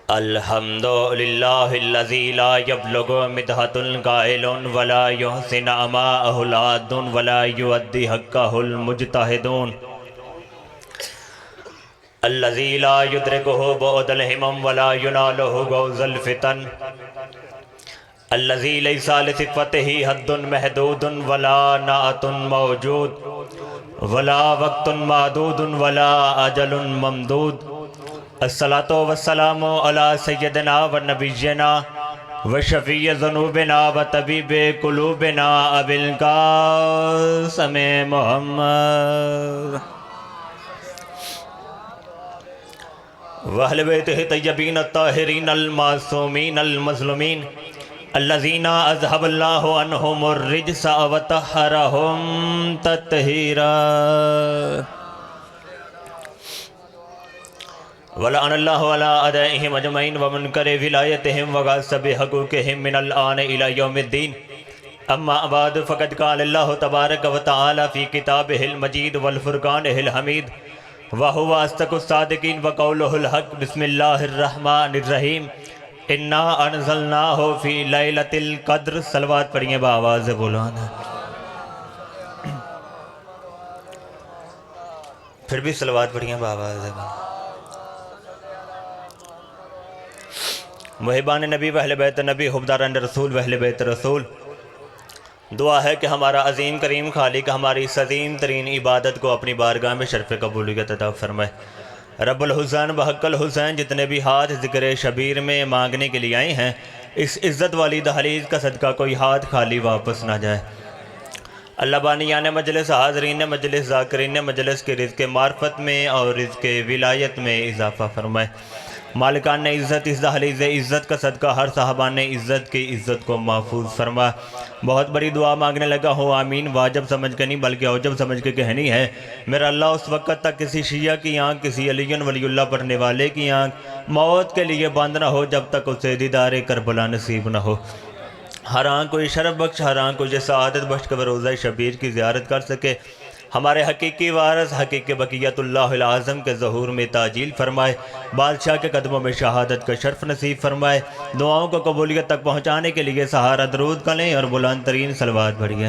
الحمد للہ الذی لا یبلغ مدحۃ القائل ولا یحسن اماءہ العاد ولا یؤدی حقہ المجتہدون الذی لا یدرکہ بعد الہمم ولا ینالہ غوض الفتن الذی لیس لصفتہ حد محدود ولا نعت موجود ولا وقت معدود ولا اجل ممدود الصلاة والسلام علی سیدنا و نبینا و شفیع ذنوبنا و طبیب قلوبنا ابی القاسم محمد و اہل بیتہ طیبین الطاہرین المعصومین المظلومین الذین اذهب اللہ عنہم الرجس وطہرہم تطہیرا وَلَعَنَ اللَّهُ عَلَىٰ أَعْدَائِهِمْ أَجْمَعِينَ وَمُنْكَرِ وِلَایَتِهِمْ وَغَاصِبِ حُقُوقِهِمْ مِنَ الْآنِ إِلَى يَوْمِ الدِّينِ أَمَّا بَعْدُ فَقَدْ قَالَ اللَّهُ تَبَارَكَ وَتَعَالَى فِي كِتَابِهِ الْمَجِيدِ وَالْفُرْقَانِهِ الْحَمِيدِ وَهُوَ أَصْدَقُ الصَّادِقِينَ وَقَوْلُهُ الْحَقُّ بسم الله الرحمن الرحیم اِنَّا أَنزَلْنَاهُ فِي لَيْلَةِ الْقَدْرِ صلوات پڑھئیں بآواز بلند پھر بھی صلوات پڑھئیں بآواز بلند محبان نبی و اہل بیت نبی حبداران رسول و اہل بیت رسول دعا ہے کہ ہمارا عظیم کریم خالق ہماری اس عظیم ترین عبادت کو اپنی بارگاہ میں شرف قبولیت عطا فرمائے رب الحسین و حق الحسین جتنے بھی ہاتھ ذکر شبیر میں مانگنے کے لیے آئے ہیں اس عزت والی دہلیز کا صدقہ کوئی ہاتھ خالی واپس نہ جائے اللہ بانیان مجلس حاضرین مجلس ذاکرین مجلس کے رزق معرفت میں اور رزق ولایت میں اضافہ فرمائے مالکان عزت اس دہلیز عزت کا صدقہ ہر صاحبان عزت کی عزت کو محفوظ فرما بہت بڑی دعا مانگنے لگا ہوں آمین واجب سمجھ کے نہیں بلکہ اوجب سمجھ کے کہنی ہے میرا اللہ اس وقت تک کسی شیعہ کی آنکھ کسی علی ولی اللہ پڑھنے والے کی آنکھ موت کے لیے بند نہ ہو جب تک اسے دیدار کربلا نصیب نہ ہو ہر آنکھ کو یہ شرف بخش ہر آنکھ کو یہ سعادت بخش کہ وہ روزہ شبیر کی زیارت کر سکے ہمارے حقیقی وارث حقیقی بقیت اللہ العظم کے ظہور میں تعجیل فرمائے بادشاہ کے قدموں میں شہادت کا شرف نصیب فرمائے دعاؤں کو قبولیت تک پہنچانے کے لیے سہارا درود کریں اور بلند ترین صلوات پڑھیں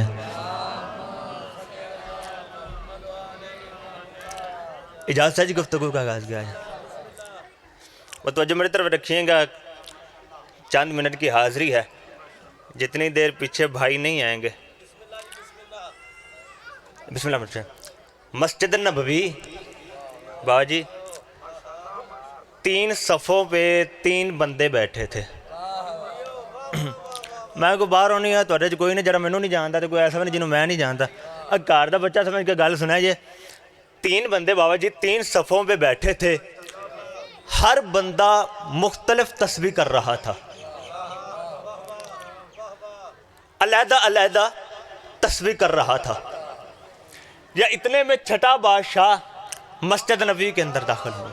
اجازت ہے جی گفتگو کا آغاز کیا ہے وہ توجہ میری طرف رکھیے گا چند منٹ کی حاضری ہے جتنی دیر پیچھے بھائی نہیں آئیں گے بسم اللہ مرچہ مسجد نبوی بابا جی 3 صفوں پہ 3 بندے بیٹھے تھے میں کو باہر ہونی ہے تو کوئی نہیں جرا میں نہیں جانتا تو کوئی ایسا بھی نہیں جنہوں میں نہیں جانتا اکار دا بچہ سمجھ کے گل سنا یہ 3 بندے بابا جی 3 صفوں پہ بیٹھے تھے ہر بندہ مختلف تسبیح کر رہا تھا علیحدہ علیحدہ تسبیح کر رہا تھا یا اتنے میں چھٹا بادشاہ مسجد نبوی کے اندر داخل ہوا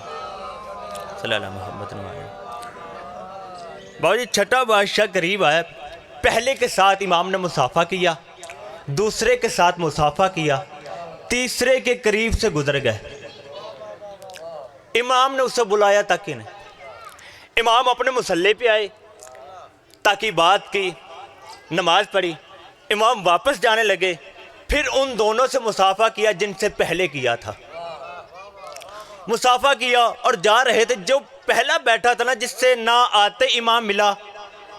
صلی اللہ محمد بابا جی چھٹا بادشاہ قریب آیا پہلے کے ساتھ امام نے مصافحہ کیا دوسرے کے ساتھ مصافحہ کیا تیسرے کے قریب سے گزر گئے امام نے اسے بلایا تاکہ نہیں امام اپنے مصلی پہ آئے تاکہ بات کی نماز پڑھی امام واپس جانے لگے پھر ان دونوں سے مصافحہ کیا جن سے پہلے کیا تھا مصافحہ کیا اور جا رہے تھے جو پہلا بیٹھا تھا نا جس سے نہ آتے امام ملا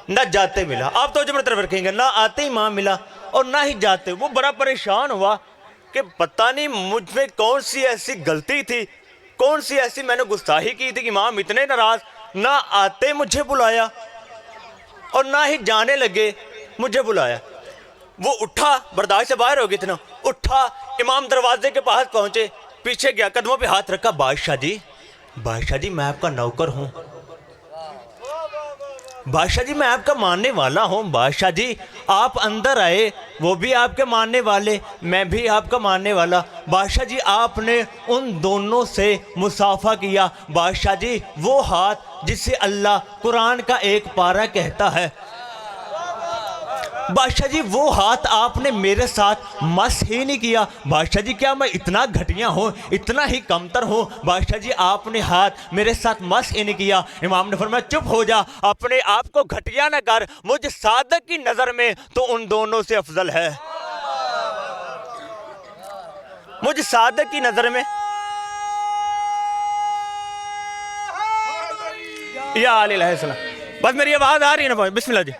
نہ جاتے ملا آپ تو جو میری طرف رکھیں گے نہ آتے امام ملا اور نہ ہی جاتے وہ بڑا پریشان ہوا کہ پتہ نہیں مجھ میں کون سی ایسی غلطی تھی کون سی ایسی میں نے گستاخی کی تھی کہ امام اتنے ناراض نہ آتے مجھے بلایا اور نہ ہی جانے لگے مجھے بلایا وہ اٹھا برداشت سے باہر ہو گئی اتنا اٹھا امام دروازے کے پاس پہنچے پیچھے گیا قدموں پہ ہاتھ رکھا بادشاہ جی میں آپ کا نوکر ہوں بادشاہ جی میں آپ کا ماننے والا ہوں بادشاہ جی آپ اندر آئے وہ بھی آپ کے ماننے والے میں بھی آپ کا ماننے والا بادشاہ جی آپ نے ان دونوں سے مصافحہ کیا بادشاہ جی وہ ہاتھ جس سے اللہ قرآن کا ایک پارہ کہتا ہے بادشاہ جی وہ ہاتھ آپ نے میرے ساتھ مس ہی نہیں کیا. بادشاہ جی کیا میں اتنا گھٹیا ہوں, اتنا ہی کمتر ہوں؟ بادشاہ جی آپ نے ہاتھ میرے ساتھ مس ہی نہیں کیا. امام نے فرمایا چپ ہو جا, اپنے آپ کو گھٹیا نہ کر, مجھ صادق کی نظر میں تو ان دونوں سے افضل ہے. مجھ صادق کی نظر میں, یا علیہ السلام, بس میری آواز آ رہی ہے نا؟ بسم اللہ جی.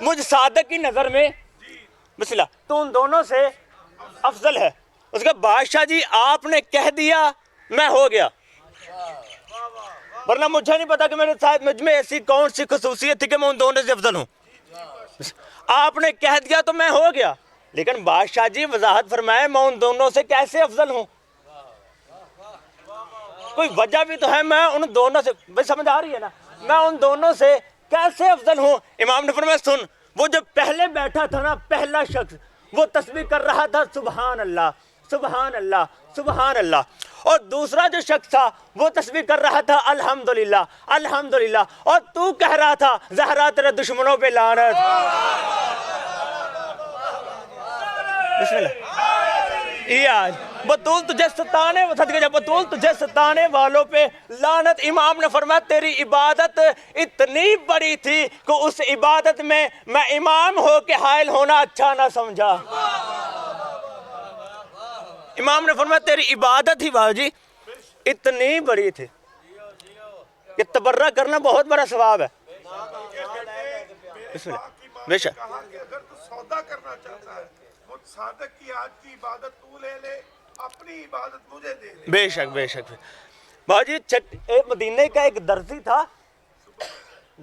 مجھ صادق کی نظر میں بسم اللہ تو ان دونوں سے افضل ہے. اس کا بادشاہ جی آپ نے کہہ دیا میں ہو گیا, ورنہ مجھے نہیں پتا کہ میرے ساتھ مجھ میں ایسی کون سی خصوصیت تھی کہ میں ان دونوں سے افضل ہوں. آپ نے کہہ دیا تو میں ہو گیا, لیکن بادشاہ جی وضاحت فرمائے میں ان دونوں سے کیسے افضل ہوں؟ کوئی وجہ بھی تو ہے. میں ان دونوں سے, بھائی سمجھ آ رہی ہے نا, میں ان دونوں سے کیسے افضل ہوں؟ امام نے فرمایا سن, وہ جو پہلے بیٹھا تھا نا, پہلا شخص, وہ تسبیح کر رہا تھا سبحان اللہ سبحان اللہ سبحان اللہ, اور دوسرا جو شخص تھا وہ تسبیح کر رہا تھا الحمدللہ الحمدللہ, اور تو کہہ رہا تھا زہرا تیرے دشمنوں پہ لعنت. بسم اللہ. بطول تجھے ستانے, بطول تجھے ستانے والوں پہ لعنت. امام نے فرمایا تیری عبادت اتنی بڑی تھی کہ اس عبادت میں امام ہو کے حائل ہونا اچھا نہ سمجھا. امام نے فرمایا تیری عبادت ہی باجی اتنی بڑی تھی کہ تبرہ کرنا بہت بڑا ثواب ہے. بسم اللہ. بے شک اگر تو سودا کرنا چاہتا ہے, وہ صادق کی آج کی عبادت تو لے لے, اپنی عبادت مجھے دے دے. بے شک بے شک. باجی مدینہ کا ایک درزی تھا,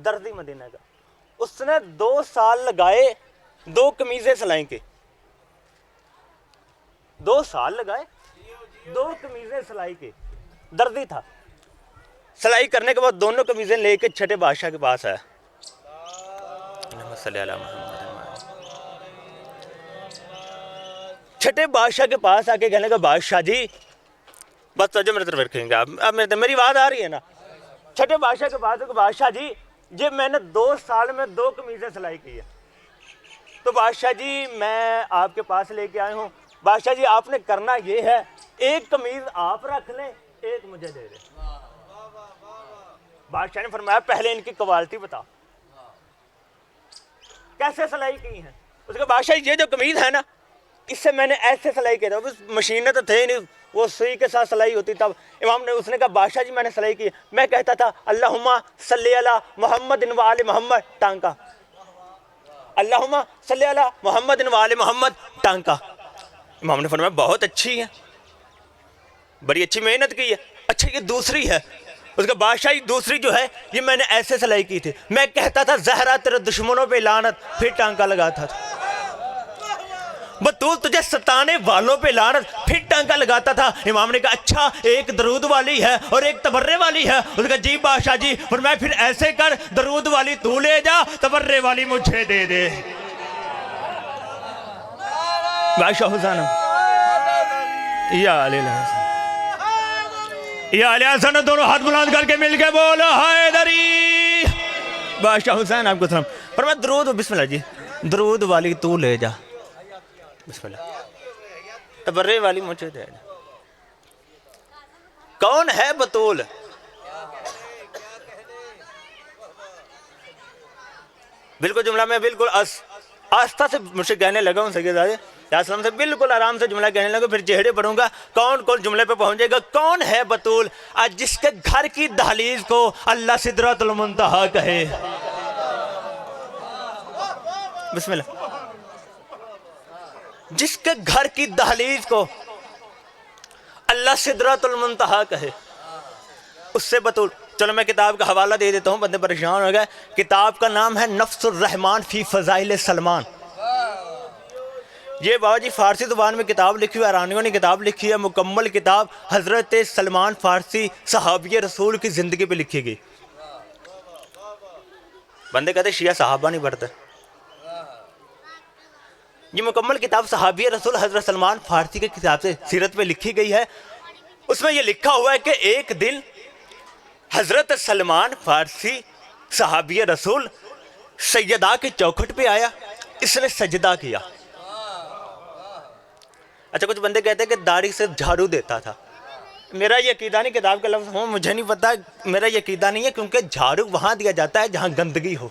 درزی مدینہ کا, اس نے 2 سال لگائے 2 قمیضیں سلائی کے. 2 سال لگائے 2 قمیضیں سلائی کے. درزی تھا. سلائی کرنے کے بعد دونوں قمیضیں لے کے چھٹے بادشاہ کے پاس آیا. صلی اللہ محمد. چھٹے بادشاہ کے پاس آ کے کہنے کا بادشاہ جی, بس توجہ میرے طرف رکھیں گے آپ, میری بات آ رہی ہے نا. چھٹے بادشاہ کے پاس بادشاہ جی یہ میں نے 2 سال میں 2 قمیضیں سلائی کی ہے, تو بادشاہ جی میں آپ کے پاس لے کے آئے ہوں. بادشاہ جی آپ نے کرنا یہ ہے, 1 قمیض آپ رکھ لیں 1 مجھے دے دیں. بادشاہ نے فرمایا پہلے ان کی کوالٹی بتا, کیسے سلائی کی ہیں؟ اس کے بادشاہ یہ جو قمیض ہے نا, اس سے میں نے ایسے سلائی کی تھا, مشینیں تو تھے نہیں, وہ سوئی کے ساتھ سلائی ہوتی. تب امام نے, اس نے کہا بادشاہ جی میں نے سلائی کی, میں کہتا تھا اللہم صلی علی محمد و آل محمد ٹانکا, اللہم صلی علی محمد و آل محمد ٹانکا. امام نے فرمایا بہت اچھی ہے, بڑی اچھی محنت کی ہے. اچھا یہ دوسری ہے. اس کا بادشاہ دوسری جو ہے یہ میں نے ایسے سلائی کی تھی, میں کہتا تھا زہرا تیرے دشمنوں پہ لعنت, پھر ٹانکا لگاتا تھا. بطول تجھے ستانے والوں پہ لعنت, پھر ٹانکا لگاتا تھا. امام نے کہا اچھا ایک درود والی ہے اور ایک تبرے والی ہے. اس کا جی بادشاہ جی, فرمایا پھر ایسے کر, درود والی تو لے جا, تبرے والی مجھے دے دے. بادشاہ حسین یا علیہ السلام, یا علیہ السلام, دونوں ہاتھ بلند کر کے مل کے بولو حیدری. بادشاہ حسین آپ کو سلام. فرمایا درود, بسم اللہ جی, درود والی تو لے جا, بسم اللہ, تبرے والی مجھے دے دے. کون ہے بطول؟ بالکل جملہ میں بالکل آستہ سے مجھ سے کہنے لگا ہوں سید آج السلام سے, بالکل آرام سے جملہ کہنے لگا, پھر چہرے پڑھوں گا, کون کون جملے پہ پہنچے گا. کون ہے بطول جس کے گھر کی دہلیز کو اللہ سدرۃ المنتہا کہے؟ بسم اللہ. جس کے گھر کی دہلیز کو اللہ سدرۃ المنتہا کہے, اس سے بطول. چلو میں کتاب کا حوالہ دے دیتا ہوں, بندے پریشان ہو گئے. کتاب کا نام ہے نفس الرحمان فی فضائل سلمان. یہ بابا جی فارسی زبان میں کتاب لکھی ہوئی, ایرانیوں نے کتاب لکھی ہے, مکمل کتاب حضرت سلمان فارسی صحابی رسول کی زندگی پہ لکھی گئی. بندے کہتے شیعہ صحابہ نہیں پڑھتے. یہ مکمل کتاب صحابی رسول حضرت سلمان فارسی کی کتاب سے سیرت پہ لکھی گئی ہے. اس میں یہ لکھا ہوا ہے کہ ایک دن حضرت سلمان فارسی صحابی رسول سیدہ کی چوکھٹ پہ آیا, اس نے سجدہ کیا. اچھا کچھ بندے کہتے ہیں کہ داڑھی سے جھاڑو دیتا تھا. میرا یہ عقیدہ نہیں, کتاب کا لفظ ہوں مجھے نہیں پتا, میرا یہ عقیدہ نہیں ہے, کیونکہ جھاڑو وہاں دیا جاتا ہے جہاں گندگی ہو.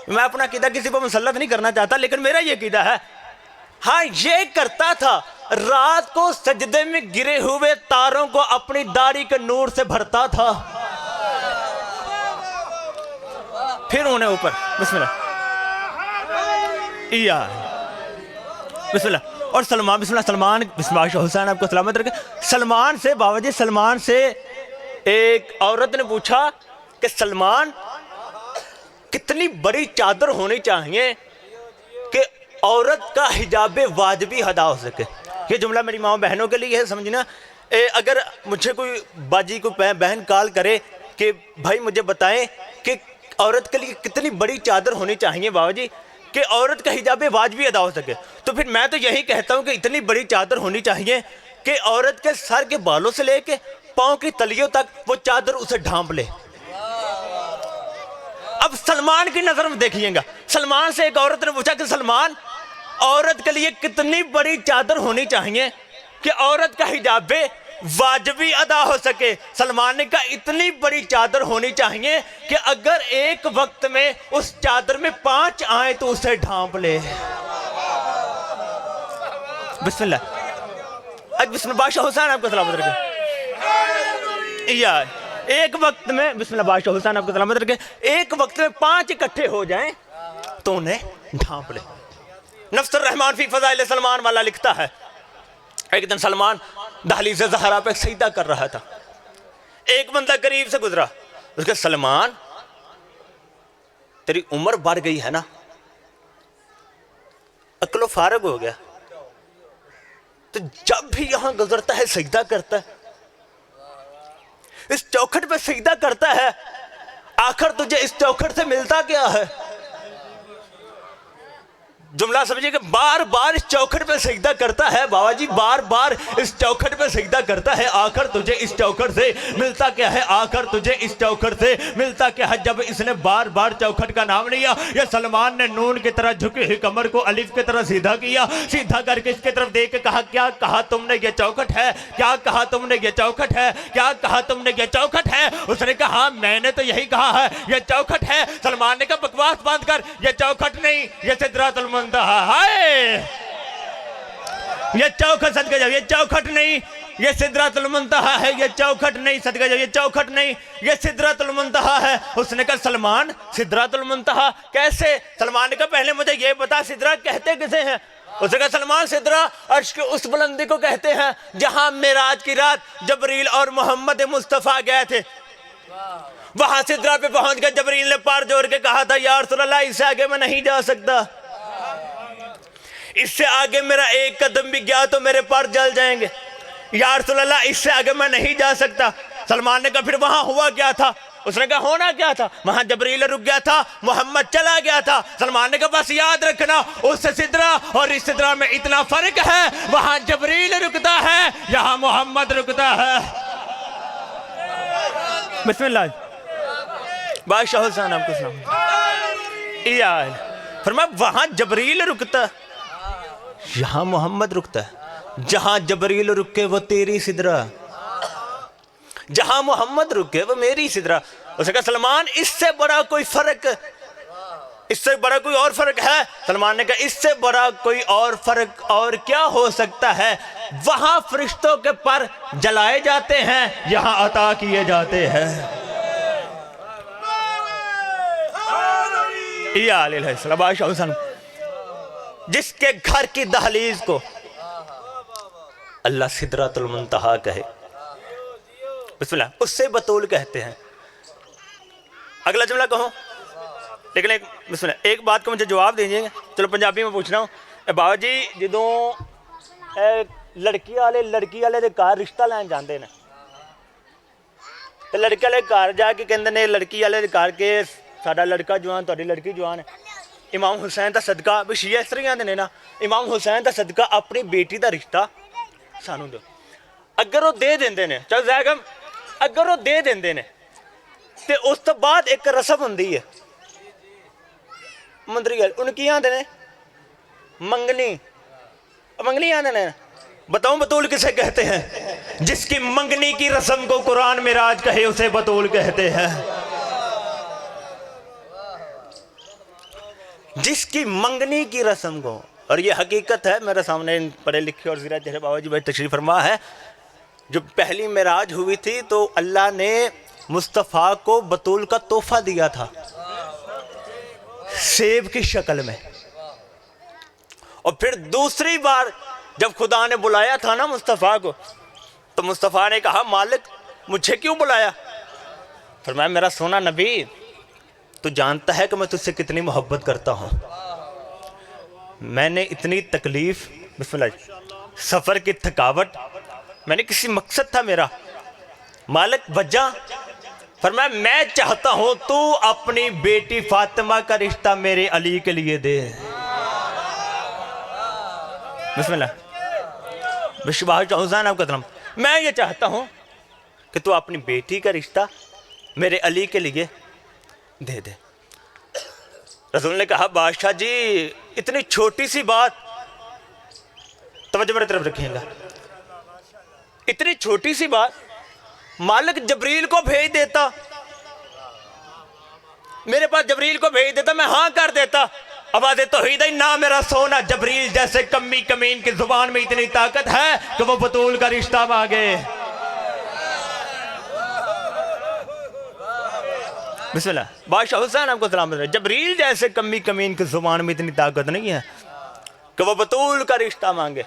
میں اپنا عقیدہ کسی پر مسلط نہیں کرنا چاہتا, لیکن میرا یہ عقیدہ ہے. ہاں یہ کرتا تھا, رات کو سجدے میں گرے ہوئے تاروں کو اپنی داڑھی کے نور سے بھرتا تھا. پھر انہیں اوپر بسم اللہ بسم اللہ, اور سلمان بسم اللہ, سلمان بسم اللہ شاہ حسین آپ کو سلامت رکھے. سلمان سے بابا جی, سلمان سے ایک عورت نے پوچھا کہ سلمان کتنی بڑی چادر ہونی چاہیے کہ عورت کا حجاب واجبی ادا ہو سکے. یہ جملہ میری ماں بہنوں کے لیے ہے, سمجھنا. اگر مجھے کوئی باجی کوئی بہن کال کرے کہ بھائی مجھے بتائیں کہ عورت کے لیے کتنی بڑی چادر ہونی چاہیے بابا جی کہ عورت کا حجاب واجبی ادا ہو سکے, تو پھر میں تو یہی کہتا ہوں کہ اتنی بڑی چادر ہونی چاہیے کہ عورت کے سر کے بالوں سے لے کے پاؤں کی تلیوں تک وہ چادر اسے ڈھانپ لے. اب سلمان کی نظر میں دیکھیے گا, سلمان سے ایک عورت نے پوچھا کہ سلمان عورت کے لیے کتنی بڑی چادر ہونی چاہیے کہ عورت کا حجاب واجبی ادا ہو سکے. سلمان نے کہا اتنی بڑی چادر ہونی چاہیے کہ اگر ایک وقت میں اس چادر میں 5 آئیں تو اسے ڈھانپ لے. بسم اللہ, بسم اللہ, بادشاہ حسین آپ کو سلامت رکھے. یار ایک وقت میں بسم اللہ, بادشاہ حسین آپ کو سلامت رکھے, ایک وقت میں 5 اکٹھے ہو جائیں تو انہیں ڈھانپ لے. نفس الرحمان فی فضائل سلمان والا لکھتا ہے, ایک دن سلمان دہلیز زہرا پہ سجدہ کر رہا تھا. ایک بندہ قریب سے گزرا, اس کے سلمان تیری عمر بڑھ گئی ہے نا, عقل و فارغ ہو گیا, تو جب بھی یہاں گزرتا ہے سجدہ کرتا ہے, اس چوکھٹ پہ سجدہ کرتا ہے, آخر تجھے اس چوکھٹ سے ملتا کیا ہے؟ جملہ سمجھے کہ بار بار اس چوکھٹ پہ سجدہ کرتا ہے بابا جی, بار بار اس چوکھٹ پہ سجدہ کرتا ہے, آخر تجھے اس چوکھٹ سے ملتا کیا ہے؟ آخر تجھے اس چوکھٹ سے ملتا کیا ہے؟ جب اس نے بار بار چوکھٹ کا نام لیا, یہ سلمان نے نون کی طرح جھکی ہوئی کمر کو الف کی طرح سیدھا کیا, سیدھا کر کے اس کی طرف دیکھ کے کہا کیا کہا تم نے یہ چوکھٹ ہے؟ کیا کہا تم نے یہ چوکھٹ ہے؟ کیا کہا تم نے یہ چوکھٹ ہے؟ اس نے کہا میں نے تو یہی کہا ہے یہ چوکھٹ ہے. سلمان نے کہا بکواس بند کر, یہ چوکھٹ نہیں یہ سدرۃ المنتہا. ہائے یہ چوکھٹ, صدقہ جاؤ, یہ چوکھٹ نہیں یہ سدرۃ المنتہا ہے, یہ چوکھٹ نہیں, صدقہ جاؤ, یہ چوکھٹ نہیں یہ سدرۃ المنتہا ہے. اس نے کہا سلمان سدرۃ المنتہا کیسے؟ سلمان نے کہا پہلے مجھے یہ بتا سدرہ کہتے کسے ہیں؟ اس نے کہا سلمان سدرہ عرش کی اس بلندی کو کہتے ہیں جہاں معراج کی رات جبریل اور محمد مصطفیٰ گئے تھے. وہاں سدرہ پہ پہنچ گئے, جبریل نے پار جوڑ کے کہا تھا یا رسول اللہ اس سے آگے میں نہیں جا سکتا, اس سے آگے میرا ایک قدم بھی گیا تو میرے پار جل جائیں گے. یا رسول اللہ اس سے آگے میں نہیں جا سکتا. سلمان نے کہا پھر وہاں ہوا کیا تھا؟ اس نے کہا ہونا کیا تھا, وہاں جبریل رک گیا تھا, محمد چلا گیا تھا. سلمان نے کہا بس یاد رکھنا اس سدرہ اور اس سدرہ میں اتنا فرق ہے, وہاں جبریل رکتا ہے یہاں محمد رکتا ہے. بسم اللہ, بادشاہ حسین آپ کو سلام. فرمایا وہاں جبریل رکتا یہاں محمد رکتا ہے. جہاں جبریل رکے وہ تیری سدرہ, جہاں محمد رکے وہ میری سدرہ. اس نے کہا سلمان اس سے بڑا کوئی فرق, اس سے بڑا کوئی اور فرق ہے؟ سلمان نے کہا اس سے بڑا کوئی اور فرق اور کیا ہو سکتا ہے؟ وہاں فرشتوں کے پر جلائے جاتے ہیں, یہاں عطا کیے جاتے ہیں. یا علیہ السلام. بادشاہ حسین جس کے گھر کی دہلیز کو اللہ سدرۃ المنتہا کہے, بسم اللہ, اس سے بطول کہتے ہیں. اگلا جملہ کہوں, لیکن بسم اللہ ایک بات کو مجھے جواب دیجئے گا, چلو پنجابی میں پوچھ رہا ہوں. بابا جی جدوں لڑکی والے دے گھر رشتہ لین جاندے نے, تے لڑکی والے گھر جا کے کہندے نے لڑکی والے دے گھر کے ساڈا لڑکا جوان تہاڈی لڑکی جوان ہے, امام حسین دا صدقہ, بھی شیعہ اس طرح آندے نے نا, امام حسین دا صدقہ اپنی بیٹی دا رشتہ سانو دو. اگر وہ دے دیندے نے, چل زیگم اگر وہ دے دیندے نے تے اس تو بعد ایک رسم ہوندی ہے مندری گل ان کی آندے نے منگنی آندے نے بتاؤں بطول کسے کہتے ہیں؟ جس کی منگنی کی رسم کو قرآن معراج کہے اسے بطول کہتے ہیں. جس کی منگنی کی رسم کو, اور یہ حقیقت ہے میرے سامنے پڑھے لکھے اور زیرہ چہرے بابا جی بھائی تشریف فرما ہے. جو پہلی معراج ہوئی تھی تو اللہ نے مصطفیٰ کو بطول کا تحفہ دیا تھا سیب کی شکل میں. اور پھر دوسری بار جب خدا نے بلایا تھا نا مصطفیٰ کو, تو مصطفیٰ نے کہا مالک مجھے کیوں بلایا؟ فرمایا میرا سونا نبی تو جانتا ہے کہ میں تجھ سے کتنی محبت کرتا ہوں. میں نے اتنی تکلیف, بسم اللہ, سفر کی تھکاوٹ, میں نے کسی مقصد تھا میرا, مالک وجہ. فرمایا میں چاہتا ہوں تو اپنی بیٹی فاطمہ کا رشتہ میرے علی کے لیے دے. بسم اللہ, بشبہ حسین آپ کا سلام. میں یہ چاہتا ہوں کہ تو اپنی بیٹی کا رشتہ میرے علی کے لیے دے دے. رسول نے کہا بادشاہ جی اتنی چھوٹی سی بات, توجہ میرے طرف رکھیں گا, اتنی چھوٹی سی بات مالک جبریل کو بھیج دیتا, میرے پاس جبریل کو بھیج دیتا, میں ہاں کر دیتا. آواز توحید ہے نہ میرا سونا جبریل جیسے کمی کمین کی زبان میں اتنی طاقت ہے کہ وہ بطول کا رشتہ مانگے. بسم اللہ, بادشاہ حسین آپ کو سلام علیکم. جبریل جیسے کمی کمین کی زبان میں اتنی طاقت نہیں ہے کہ وہ بطول کا رشتہ مانگے.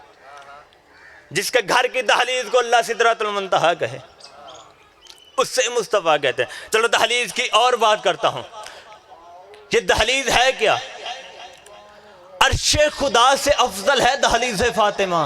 جس کے گھر کی دہلیز کو اللہ سدرۃ المنتہا کہے اس سے مصطفیٰ کہتے ہیں. چلو دہلیز کی اور بات کرتا ہوں. یہ دہلیز ہے کیا؟ عرش خدا سے افضل ہے دہلیز فاطمہ.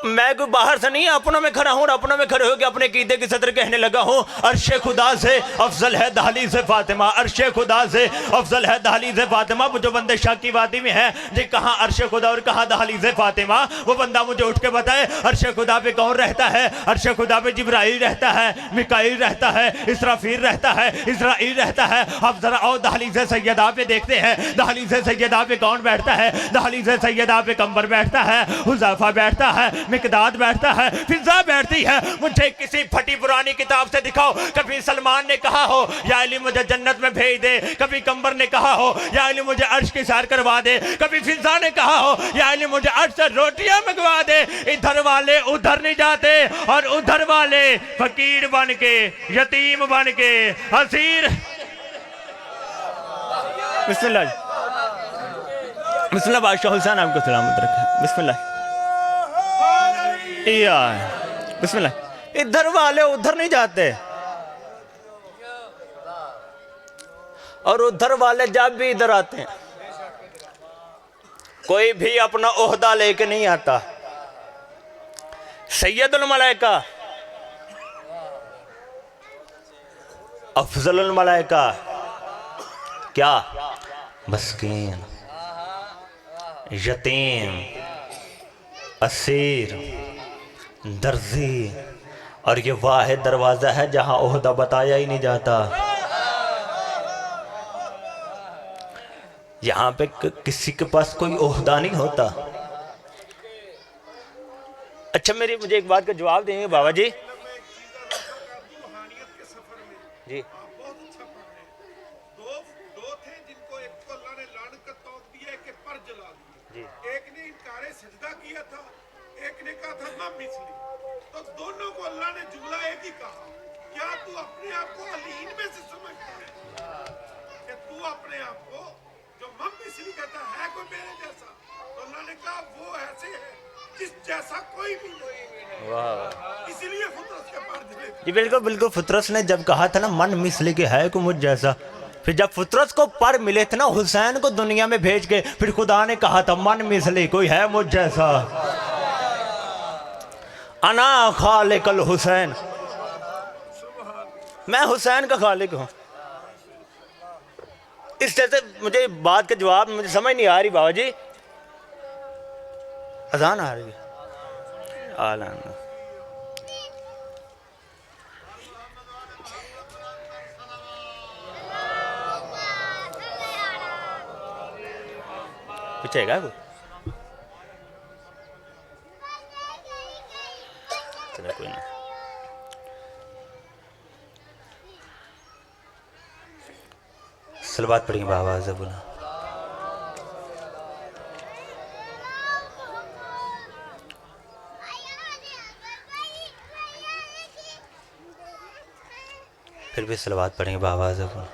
میں کوئی باہر سے نہیں اپنوں میں کھڑا ہوں اور اپنوں میں کھڑے ہو کے اپنے عقیدے کی صدر کہنے لگا ہوں. عرش خدا سے افضل ہے دہلیز فاطمہ, عرش خدا سے افضل ہے دہلیز فاطمہ. جو بندے شاکی وادی میں ہیں جی کہاں عرش خدا اور کہاں دہلیز فاطمہ, وہ بندہ مجھے اٹھ کے بتائے عرش خدا پہ کون رہتا ہے؟ عرش خدا پہ جبرائیل رہتا ہے, میکائیل رہتا ہے, اسرافیل رہتا ہے, اسرائیل رہتا ہے. اب ذرا اور دہلیز سیدہ پہ دیکھتے ہیں, دہلیز سیدہ پہ کون بیٹھتا ہے؟ دہلیز سیدہ پہ قمر بیٹھتا ہے, حذیفہ بیٹھتا ہے, مقداد بیٹھتا ہے, فضا بیٹھتی ہے. مجھے کسی پھٹی پرانی کتاب سے دکھاؤ کبھی سلمان نے کہا ہو یا علی مجھے جنت میں بھیج دے, کبھی قمر نے کہا ہو یا علی مجھے عرش کی سیر کروا دے, کبھی فضا نے کہا ہو یا علی مجھے عرش سے روٹیاں منگوا دے. ادھر والے ادھر نہیں جاتے اور ادھر والے فقیر بن کے, یتیم بن کے, اسیر. بسم اللہ, بسم اللہ. بادشاہ حسین آپ کو سلامت رکھے. بسم اللہ, بسم اللہ. ادھر والے ادھر نہیں جاتے اور ادھر والے جب بھی ادھر آتے ہیں کوئی بھی اپنا عہدہ لے کے نہیں آتا. سید الملائکہ, افضل الملائکہ کیا؟ مسکین, یتیم, اسیر, درزی. اور یہ واحد دروازہ ہے جہاں عہدہ بتایا ہی نہیں جاتا. یہاں پہ کسی کے پاس کوئی عہدہ نہیں ہوتا. اچھا مجھے ایک بات کا جواب دیں گے بابا جی؟ روحانیت کے سفر میں جی آپ بہت اچھا پڑھ رہے ہیں. دو تھے جن کو ایک کو اللہ نے لعنت کا توق دیا کہ پر جلا دیا. ایک نے انکار سجدہ کیا تھا, ایک نے کہا تھا ماں مثلی. تو دونوں کو اللہ نے جملہ ایک ہی کہا, کیا تو اپنے آپ کو علین میں سے سمجھتا ہے کہ تو اپنے آپ کو جو ماں مثلی کہتا ہے کوئی میرے جیسا؟ تو اللہ نے کہا وہ ایسے ہے جس جیسا کوئی بھی نہیں. اسی لیے فطرت کے پر جلے تھے. جی بالکل بالکل. فطرت نے جب کہا تھا نا من مثلی کے ہے کوئی مجھ جیسا, پھر جب فطرت کو پر ملے تھے نا حسین کو دنیا میں بھیج کے, پھر خدا نے کہا تھا من مثلی کوئی ہے مجھ جیسا. انا خالق الحسین, میں حسین کا خالق ہوں. اس طرح سے مجھے بات کا جواب مجھے سمجھ نہیں آ رہی بابا جی. اذان آ رہی ہے. پیچھے گا کوئی؟ چلو کوئی نہیں. صلوات پڑھیں بآواز بولا. پھر بھی صلوات پڑھیں گے بآواز بولا.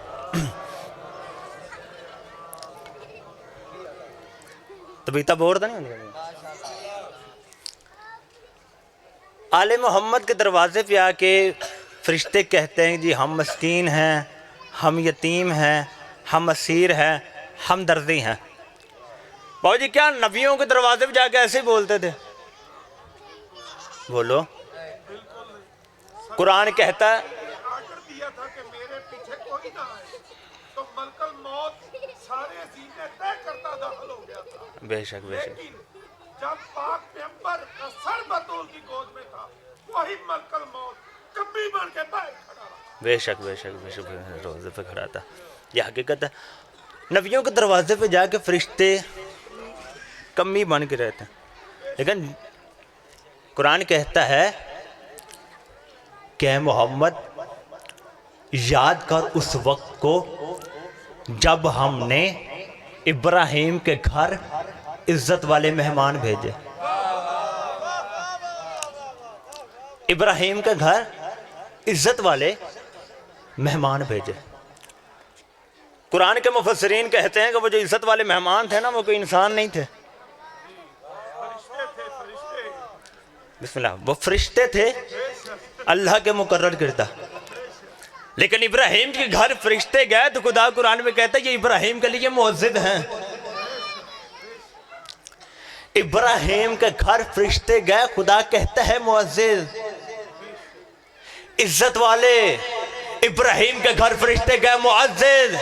طبیعتہ بور تو نہیں ہونے لگی؟ آل محمد کے دروازے پہ آ کے فرشتے کہتے ہیں جی ہم مسکین ہیں، ہم یتیم ہیں، ہم اسیر ہیں، ہم دردی ہیں. بابا جی کیا نبیوں کے دروازے پہ جا کے ایسے ہی بولتے تھے؟ بولو. قرآن کہتا ہے آرڈر دیا تھا کہ میرے پیچھے کوئی نہ آئے تو ملک الموت سارے سینے طے کرتا داخل ہو گیا تھا. بے شک بے شک لیکن جب پاک پیغمبر کا سر بطول کی گود میں تھا وہی ملک الموت کبھی بن کے باہر کھڑا رہا. بے شک بے شک بے شک روزے پہ کھڑا تھا. یہ حقیقت ہے. نبیوں کے دروازے پہ جا کے فرشتے کمی بن کے رہتے ہیں. لیکن قرآن کہتا ہے کہ محمد یاد کر اس وقت کو جب ہم نے ابراہیم کے گھر عزت والے مہمان بھیجے. ابراہیم کے گھر عزت والے مہمان بھیجے. قرآن کے مفسرین کہتے ہیں کہ وہ جو عزت والے مہمان تھے نا وہ کوئی انسان نہیں تھے. بسم اللہ. وہ فرشتے تھے اللہ کے مقرر کردہ. لیکن ابراہیم کے گھر فرشتے گئے تو خدا قرآن میں کہتا ہے یہ ابراہیم کے لیے معزز ہیں. ابراہیم کے گھر فرشتے گئے خدا کہتا ہے معزز عزت والے. ابراہیم کے گھر فرشتے گئے معزز.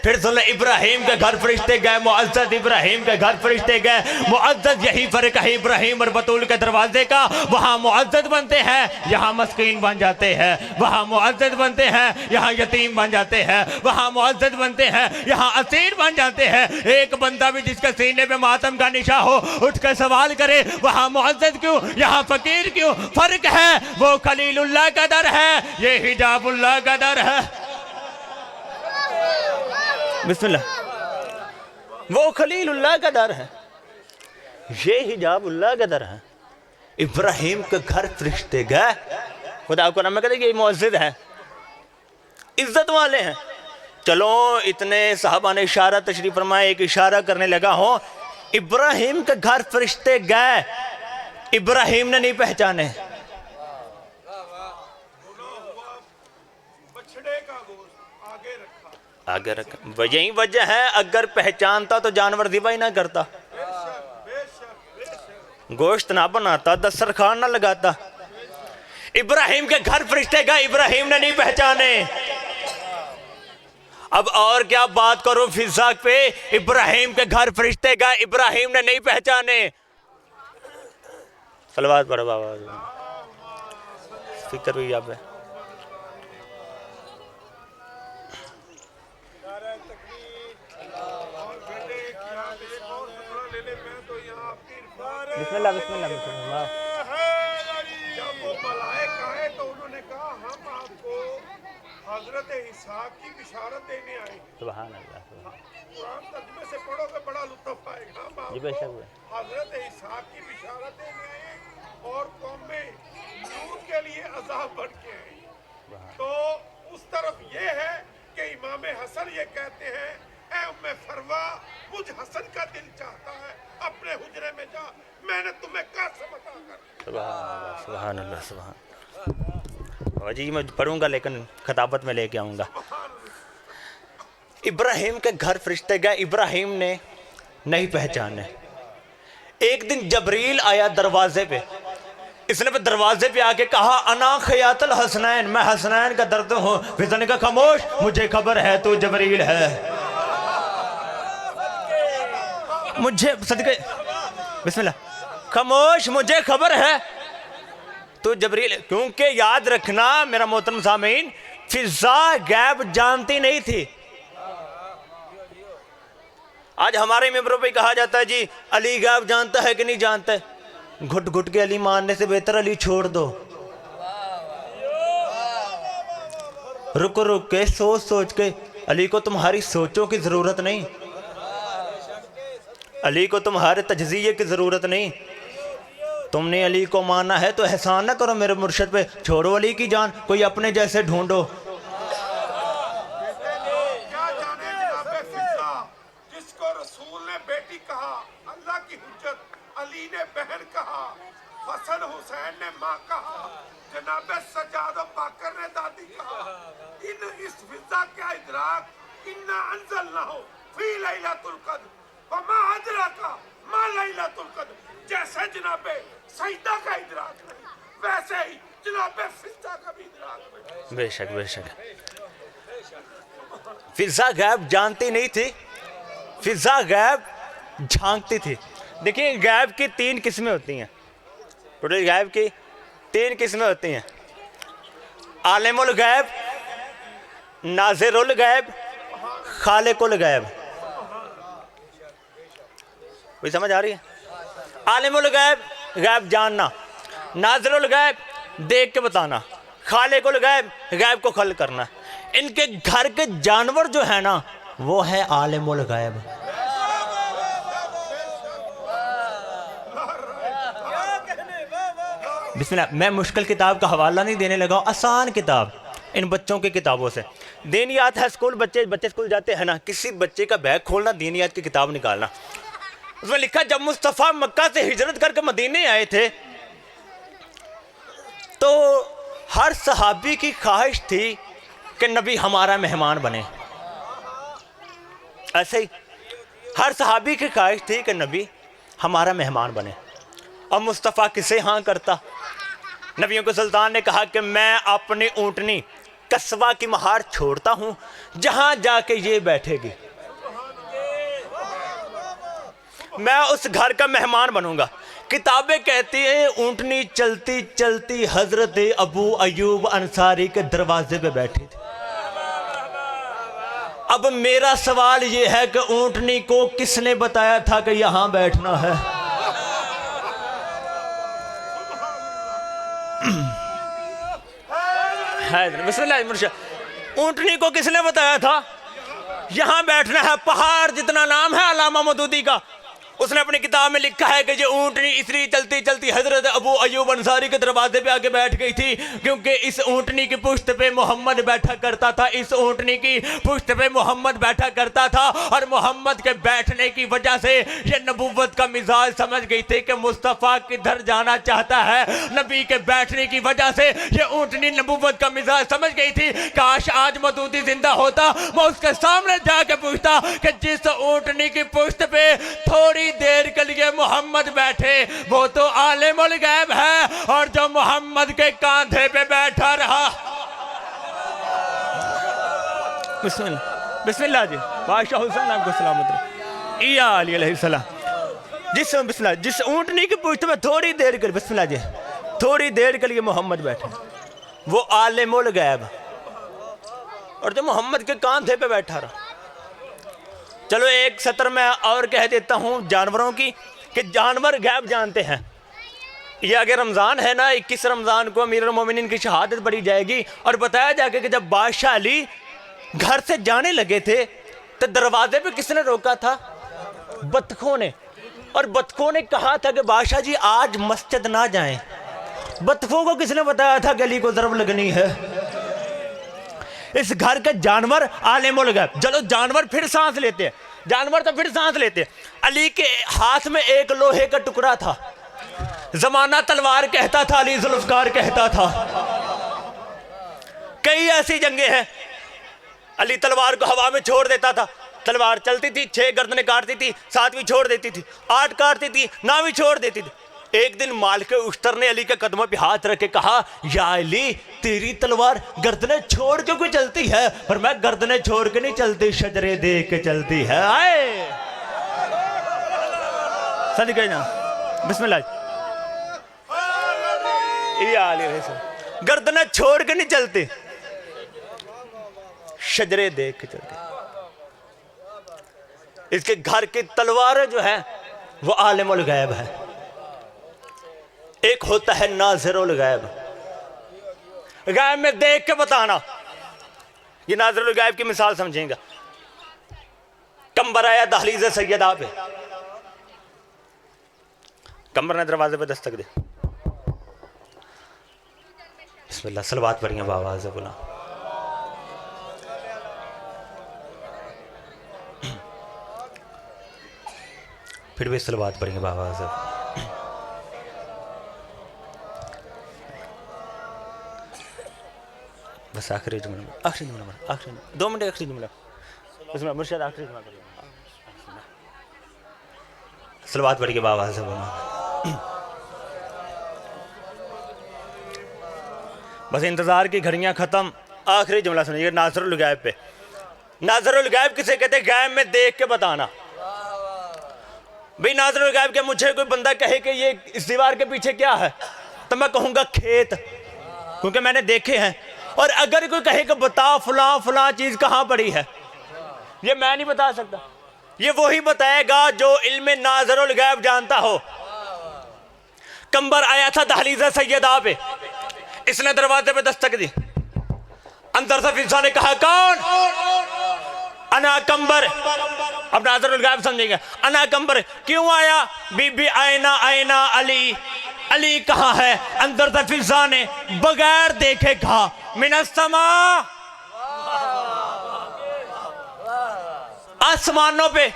پھر سن لیں ابراہیم کے گھر فرشتے گئے معزز. ابراہیم کے گھر فرشتے گئے معزز. یہی فرق ہے ابراہیم اور بطول کے دروازے کا. وہاں معزز بنتے ہیں یہاں مسکین بن جاتے ہیں. وہاں معزز بنتے ہیں یہاں یتیم بن جاتے ہیں. وہاں معزز بنتے ہیں یہاں اسیر بن جاتے ہیں. ایک بندہ بھی جس کے سینے پہ ماتم کا نشان ہو اٹھ کر سوال کرے وہاں معزز کیوں یہاں فقیر کیوں؟ فرق ہے وہ خلیل اللہ کا در ہے یہ حجاب اللہ کا در ہے. بسم اللہ. وہ خلیل اللہ کا در ہے یہ حجاب اللہ کا در ہے. ابراہیم کے گھر فرشتے گئے خدا قرآن میں کہتے ہیں کہ یہ معزز ہے عزت والے ہیں. چلو اتنے صحابہ نے اشارہ تشریف فرمائے. ایک اشارہ کرنے لگا ہوں ابراہیم کے گھر فرشتے گئے ابراہیم نے نہیں پہچانے. بچڑے کا گوشت آگے رکھا. آگے رکھا. یہی وجہ ہے اگر پہچانتا تو جانور ذبح ہی نہ کرتا. گوشت نہ بناتا دسترخوان نہ لگاتا. ابراہیم کے گھر فرشتے گئے ابراہیم نے نہیں پہچانے. اب اور کیا بات کروں فضا پہ. ابراہیم کے گھر فرشتے گئے ابراہیم نے نہیں پہچانے. صلوات پڑھو بابا. فکر ہوئی آپ ہے. بسم اللہ بسم اللہ بسم اللہ. جب وہ ملائک آئے تو انہوں نے کہا ہم آپ کو حضرت اسحاق کی بشارت دینے آئے. سبحان اللہ. قرآن ترجمے سے پڑھو گے بڑا لطف آئے گا. ہم آپ کو حضرت اسحاق کی بشارت دینے آئے اور قوم لوط کے لیے عذاب بن کے آئے. تو اس طرف یہ ہے کہ امام حسن یہ کہتے ہیں اے ام فروا مجھ حسن کا دل چاہتا ہے اپنے حجرے میں جا میں نے تمہیں قسم عطا کر. سبحان اللہ سبحان اللہ. جی میں پڑھوں گا لیکن خطابت میں لے کے آؤں گا. ابراہیم کے گھر فرشتے گئے ابراہیم نے نہیں پہچانے. ایک دن جبریل آیا دروازے پہ. اس نے دروازے پہ آ کے کہا انا خیات الحسنین میں حسنین کا درد ہوں. فضا نے کہا خاموش مجھے خبر ہے تو جبریل ہے. مجھے صدقے بسم اللہ خاموش مجھے خبر ہے تو جبریل. کیونکہ یاد رکھنا میرا محترم سامعین فضا غیب جانتی نہیں تھی. آج ہمارے ممبروں پہ کہا جاتا ہے جی علی غیب جانتا ہے کہ نہیں جانتا ہے. گھٹ گھٹ کے علی ماننے سے بہتر علی چھوڑ دو. رک رک کے سوچ سوچ کے. علی کو تمہاری سوچوں کی ضرورت نہیں, علی کو تمہارے تجزیے کی ضرورت نہیں. تم نے علی کو مانا ہے تو احسان نہ کرو میرے مرشد پہ, چھوڑو علی کی جان, کوئی اپنے جیسے ڈھونڈو. کیا جانے جناب فضا, جس کو رسول نے بیٹی کہا اللہ کی حجت, علی نے بہن کہا, حسن حسین نے ماں کہا, جناب سجاد و باقر نے دادی کہا. اس فضا کا ادراک انا انزلناہ فی لیلۃ القدر وما ادراک ما لیلۃ القدر, جیسے جناب سجدہ کا ادراک نہیں ویسے ہی جناب فضا کا بھی ادراک نہیں. بے شک بے شک. فضا غیب جانتی نہیں تھی, فضا غیب جھانکتی تھی. دیکھیں غیب کی 3 قسمیں ہوتی ہیں, ٹوٹل غیب کی 3 قسمیں ہوتی ہیں. عالم الغیب, ناظر الغیب, خالق الغیب. کوئی سمجھ آ رہی ہے؟ عالم الغیب غیب جاننا, ناظر الغیب دیکھ کے بتانا, خالق الغیب غیب کو خلق کرنا. ان کے گھر کے جانور جو ہے نا وہ ہے عالم الغیب. بسم اللہ. میں مشکل کتاب کا حوالہ نہیں دینے لگا, آسان کتاب ان بچوں کی کتابوں سے. دینیات ہے اسکول, بچے اسکول جاتے ہیں نا, کسی بچے کا بیگ کھولنا, دینیات کی کتاب نکالنا. اس میں لکھا جب مصطفیٰ مکہ سے ہجرت کر کے مدینے آئے تھے تو ہر صحابی کی خواہش تھی کہ نبی ہمارا مہمان بنے. ایسے ہی ہر صحابی کی خواہش تھی کہ نبی ہمارا مہمان بنے. اور مصطفیٰ کسے ہاں کرتا؟ نبیوں کے سلطان نے کہا کہ میں اپنی اونٹنی قصوہ کی مہار چھوڑتا ہوں, جہاں جا کے یہ بیٹھے گی میں اس گھر کا مہمان بنوں گا. کتابیں کہتی ہیں اونٹنی چلتی چلتی حضرت ابو ایوب انصاری کے دروازے پہ بیٹھی تھی. اب میرا سوال یہ ہے کہ اونٹنی کو کس نے بتایا تھا کہ یہاں بیٹھنا ہے؟ بسم اللہ مرشد. اونٹنی کو کس نے بتایا تھا یہاں بیٹھنا ہے؟ پہاڑ جتنا نام ہے علامہ مودودی کا, اس نے اپنی کتاب میں لکھا ہے کہ یہ اونٹنی اس لیے چلتی چلتی حضرت ابو ایوب انصاری کے دروازے پہ آگے بیٹھ گئی تھی کیونکہ اس اونٹنی کی پشت پہ محمد بیٹھا کرتا تھا, اس اونٹنی کی پشت پہ محمد بیٹھا کرتا تھا, اور محمد کے بیٹھنے کی وجہ سے یہ نبوت کا مزاج سمجھ گئی تھی کہ مصطفیٰ کدھر جانا چاہتا ہے. نبی کے بیٹھنے کی وجہ سے یہ اونٹنی نبوت کا مزاج سمجھ گئی تھی. کاش آج مودودی زندہ ہوتا, میں اس کے سامنے جا کے پوچھتا کہ جس اونٹنی کی پشت پہ تھوڑی دیر کے لیے محمد بیٹھے وہ تو عالم الغیب ہے, اور جو محمد کے کاندھے پہ بیٹھا رہا. بسم اللہ بسم اللہ جی. بادشاہ حسین آپ کو سلامت رہے. یا علی علیہ السلام. بسم اللہ, جس اونٹنی کی پشت میں تھوڑی دیر کے لیے, بسم اللہ جی, تھوڑی دیر کے لیے محمد بیٹھے وہ عالم الغیب, اور جو محمد کے کاندھے پہ بیٹھا رہا. چلو ایک سطر میں اور کہہ دیتا ہوں جانوروں کی کہ جانور غیب جانتے ہیں. یہ اگر رمضان ہے نا, 21 رمضان کو امیر المومنین کی شہادت پڑھی جائے گی, اور بتایا جائے گا کہ جب بادشاہ علی گھر سے جانے لگے تھے تو دروازے پہ کس نے روکا تھا؟ بطخوں نے. اور بطخوں نے کہا تھا کہ بادشاہ جی آج مسجد نہ جائیں. بطخوں کو کس نے بتایا تھا کہ علی کو ضرب لگنی ہے؟ اس گھر کے جانور عالم الغیب. چلو جانور پھر سانس لیتے ہیں, جانور تو پھر سانس لیتے ہیں. علی کے ہاتھ میں ایک لوہے کا ٹکڑا تھا, زمانہ تلوار کہتا تھا, علی ذوالفقار کہتا تھا. کئی ایسی جنگیں ہیں علی تلوار کو ہوا میں چھوڑ دیتا تھا, تلوار چلتی تھی, 6 گردنیں کاٹتی تھی, 7ویں چھوڑ دیتی تھی, 8 کاٹتی تھی, 9ویں چھوڑ دیتی تھی. ایک دن مالک اشتر نے علی کے قدموں پہ ہاتھ رکھ کے کہا یا علی تیری تلوار گردنیں چھوڑ کے کوئی چلتی ہے؟ پر میں گردنیں چھوڑ کے نہیں چلتی, شجرے دیکھ کے چلتی ہے. آئے صدقہ نا بسم اللہ. یا علی علیہ السلام, گردنیں چھوڑ کے نہیں چلتی, شجرے دیکھ کے چلتی. اس کے گھر کی تلواریں جو ہیں وہ عالم الغیب ہے. ایک ہوتا ہے ناظر الغیب، غیب میں دیکھ کے بتانا. یہ ناظر الغیب کی مثال سمجھیں گا. کمبر آیا دہلیز سیدہ پہ، کمبر نے دروازے پہ دستک دی. بسم اللہ، صلوات پڑھیں بآواز بولا. پھر بھی صلوات پڑھیں بآواز. بس آخری جملہ، آخری جملہ، آخری 2 منٹ آخری جملہ. بس میں مرشد آخری جملہ پڑھیں. صلوات پڑھیں بآواز بولا. بس انتظار کی گھڑیاں ختم. آخری جملہ سنیے ناظر الغیب پہ. ناظر الغیب کسے کہتے ہیں؟ غیب میں دیکھ کے بتانا. بھئی ناظر الغیب کہ مجھے کوئی بندہ کہے کہ یہ اس دیوار کے پیچھے کیا ہے تو میں کہوں گا کھیت، کیونکہ میں نے دیکھے ہیں. اور اگر کوئی کہے کہ بتا فلاں فلاں چیز کہاں پڑی ہے، یہ میں نہیں بتا سکتا، یہ وہی بتائے گا جو علم ناظر الغیب جانتا ہو. کمبر آیا تھا دہلیز سیدہ پہ، اس نے دروازے پہ دستک دی. اندر سے فضا نے کہا کون؟ انا کمبر. اب ناظر الغیب سمجھیں گے. انا کمبر. کیوں آیا؟ بی بی آئینہ آئینہ علی، علی کہاں ہے؟ اندر سے فضا نے بغیر دیکھے کہا من السماء، آسمانوں پہ.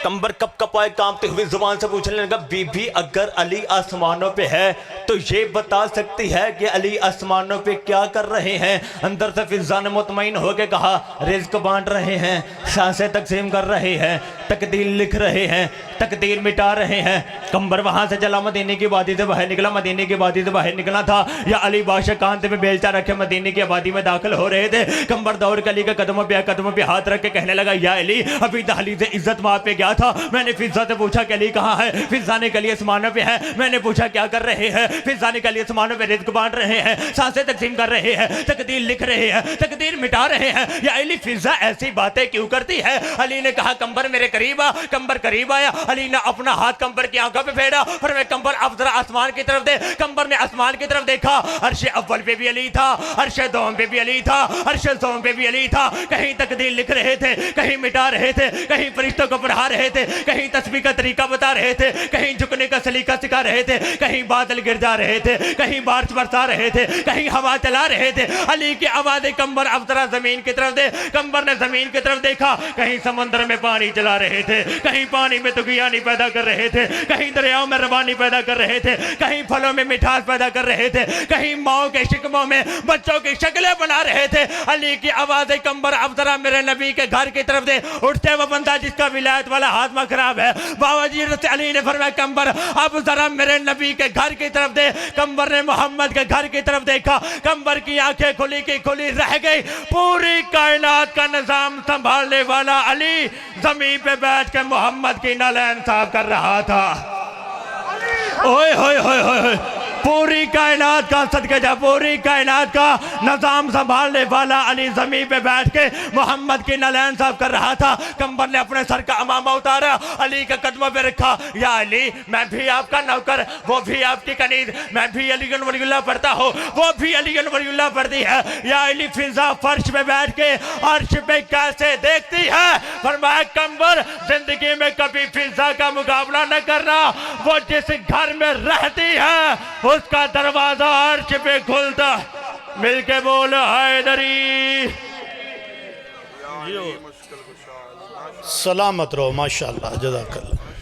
کمبر کپ کپ آئے کامتے ہوئے زبان سے پوچھنے لگا بی بی اگر علی آسمانوں پہ ہے تو یہ بتا سکتی ہے کہ علی آسمانوں پہ کیا کر رہے ہیں؟ اندر سے فضا نے مطمئن ہو کے کہا رزق بانٹ رہے ہیں، سانسیں تقسیم کر رہے ہیں، تقدیر لکھ رہے ہیں، تقدیر مٹا رہے ہیں. کمبر وہاں سے چلا مدینے کی وادی سے باہر نکلا. مدینے کی وادی سے باہر نکلا تھا یا علی بادشاہ کانتے میں بیلچہ رکھے مدینے کی آبادی میں داخل ہو رہے تھے. کمبر دوڑ کے علی کے قدموں پہ ہاتھ رکھ کے کہنے لگا یا علی ابھی دہلیز عزت وہاں پہ گیا تھا، میں نے فضا سے پوچھا کہ علی کہاں ہے؟ فضا نے کہا آسمانوں پہ ہے. میں نے پوچھا کیا کر رہے ہیں؟ فضا نے کہا آسمانوں پہ رزق بانٹ رہے ہیں، سانسیں تقسیم کر رہے ہیں، تقدیر لکھ رہے ہیں، تقدیر مٹا رہے ہیں. یا علی فضا ایسی باتیں کیوں کرتی ہے؟ علی نے کہا کمبر میرے قریب آ. کمبر قریب آیا. علی نے اپنا ہاتھ کمبر کی آنکھوں پہ پھیرا. فرمایا کمبر اب ذرا آسمان کی طرف دے. کمبر نے آسمان کی طرف دیکھا. عرش اول پہ بھی علی تھا، عرش دوم پہ بھی علی تھا، عرش سوم پہ بھی علی تھا. کہیں تقدیر لکھ رہے تھے، کہیں مٹا رہے تھے، کہیں فرشتوں کو پڑھا رہے تھے، کہیں تسبیح کا طریقہ بتا رہے تھے، کہیں جھکنے کا سلیقہ سکھا رہے تھے، کہیں بادل گر جا رہے تھے، کہیں بارش برسا رہے تھے، کہیں ہوا چلا رہے تھے. علی کی آواز کمبر اب ذرا زمین کی طرف دے. کمبر نے زمین کی طرف دیکھا. کہیں سمندر میں پانی چلا رہے تھے، کہیں پانی میں طغیانی پیدا کر رہے تھے، کہیں دریاؤں میں روانی پیدا کر رہے تھے، کہیں پھلوں میں مٹھاس پیدا کر رہے تھے، کہیں ماؤں کے شکموں میں بچوں کی شکلیں بنا رہے تھے. علی کی آواز کمبر اب ذرا میرے نبی کے گھر کی طرف دے. اٹھتے وہ بندہ جس کا ولایت والا ہاتھ خراب ہے. بابا جی علی نے فرمایا کمبر اب ذرا میرے نبی کے گھر کی طرف دے. کمبر نے محمد کے گھر کی طرف دیکھا. کمبر کی آنکھیں کھلی کی کھلی رہ گئی. پوری کائنات کا نظام سنبھالنے والا علی زمین پہ بیٹھ کے محمد کی نالین صاف کر رہا تھا. اوئے ہوئے ہوئے ہوئے پوری کائنات کا صدقہ جا، پوری کائنات کا نظام سنبھالنے والا علی زمین پہ بیٹھ کے محمد کی نالین صاف کر رہا تھا. کمبر نے اپنے سر کا امامہ اتارا، علی کے قدموں پہ رکھا. یا علی میں بھی آپ کا نوکر، وہ بھی آپ کی کنیز، میں بھی علی ولی اللہ پڑھتا ہوں، وہ بھی علی ولی اللہ پڑھتی ہے. یا علی فضا فرش پہ بیٹھ کے عرش پہ کیسے دیکھتی ہے؟ فرمایا کمبر زندگی میں کبھی فضا کا مقابلہ نہ کرنا. وہ جس گھر میں رہتی ہے اس کا دروازہ عرش پہ کھلتا. مل کے بول حیدری. سلامت رہو. ماشاءاللہ، جزاک اللہ.